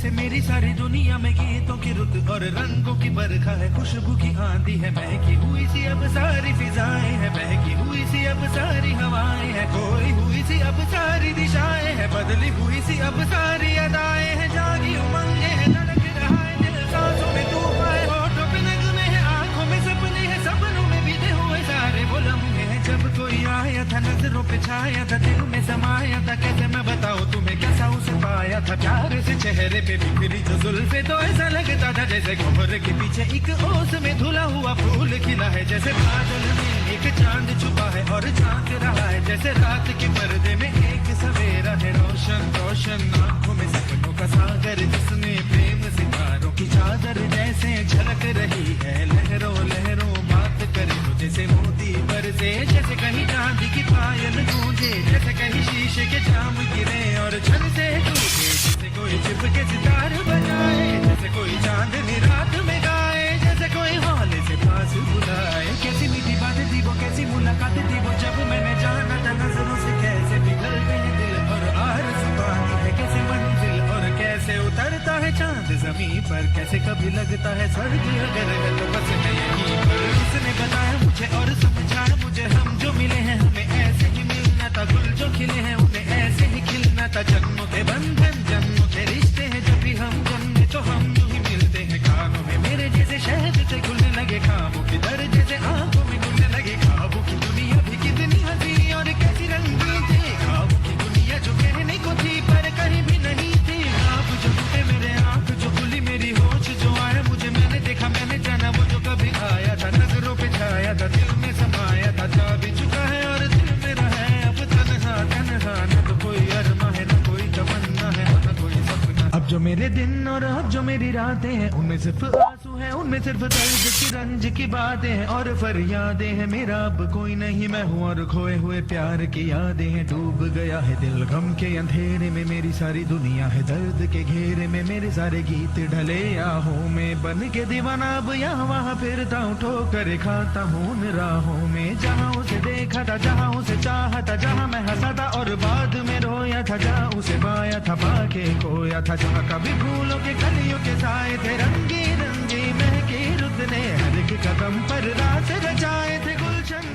जैसे मेरी सारी दुनिया में गीतों की रुत और रंगों की बरखा है, खुशबू की आंधी है, महकी हुई सी अब सारी फिजाएं है, महकी हुई सी अब सारी हवाएं है, खोई हुई सी अब सारी दिशाएं है, बदली हुई सी अब सारी अदाएं है, जागी उमंगे है, धड़क रहा है दिल, सांसों में तूफान है, होठों पे नगमे है, आंखों में सपने हैं, सपनों में बीते हुए सारे वो लम्हे हैं, जब कोई आया था नजरों पे छाया था, दिल में समाया था, कैसे मैं बताऊं तुम्हें कैसा उसे पाया था, प्यार से चेहरे पे बिखरी जो जुल्फे, तो ऐसा लगता था जैसे कोहरे के पीछे एक ओस में धुला हुआ फूल खिला है, जैसे बादल में एक चांद छुपा है और झांक रहा है, जैसे रात के पर्दे में एक सवेरा है, रोशन रोशन आंखों में सपनों का सागर, जिसमें प्रेम सितारों की चादर जैसे झलक रही है, लहरों लहरों बात करे तो जैसे मोती बरसे, जैसे कहीं चांदी की पायल गूंजे, जैसे कहीं शीशे के जाम गिरे और छन से टूटे, जैसे कोई छिप के सितार बजाए, जैसे कोई चांदनी रात में गाए, जैसे कोई हौले से पास बुलाए, कैसी मीठी बातें थी वो, कैसी मुलाकातें थी वो, जब मैंने जाना था नजरों से कैसे पिघल गए दिल, और आरज़ू पानी है कैसे मंजिल, और कैसे उतरता है चांद जमीन पर, कैसे कभी लगता है स्वर्ग अगर है तो बस मैं यहीं पर, उसने बताया मुझे और समझाया मुझे, हम जो मिले हैं हमें ऐसे ही मिलना था, गुल जो खिले हैं उन्हें ऐसे ही खिलना था, जन्मों के बंधन जन्मों के रिश्ते हैं, जब भी हम जन्मे तो हम यूं ही मिलते हैं, कानों में मेरे जैसे शहद से घुलने लगे ख्वाबों की दर, जैसे आंखों में घुलने लगे ख्वाबों की दुनिया भी कितनी हंसी और कैसी रंगीन थी, ख्वाबों की दुनिया जो कहने को थी पर कहीं भी नहीं थी, ख्वाब जो टूटे मेरे आंख जो खुली मेरी होश जो आया मुझे, मैंने देखा मैंने जाना वो जो कभी आया था, नजरों पे छाया था, दिल में समाया था, जा भी चुका है और दिल मेरा है अब तन्हा तन्हा, न तो कोई अरमा है न कोई तमन्ना है न कोई सपना, अब जो मेरे दिन और अब जो मेरी रातें हैं उनमें सिर्फ आंसू हैं, उनमें सिर्फ दर्द की रंज की बातें हैं और फरियादें हैं, मेरा अब कोई नहीं मैं हूँ और खोए हुए प्यार की यादें हैं, डूब गया है दिल गम के अंधेरे में, मेरी सारी दुनिया है दर्द के घेरे में, मेरे सारे गीत ढले आहों में, बन के दीवाना अब यहाँ वहाँ फिरता हूँ, ठोकर खाता हूँ उन राहों में, जहाँ उसे देखा था जहाँ उसे चाहा था, जहाँ मैं हंसा था और बाद में रोया था, जहाँ उसे पाया था पाके खोया था, जहाँ कभी फूलों के कलियों के साए थे, रंगी रंगी महकी रुत ने हर एक कदम पर रात रचाए थे, गुलशन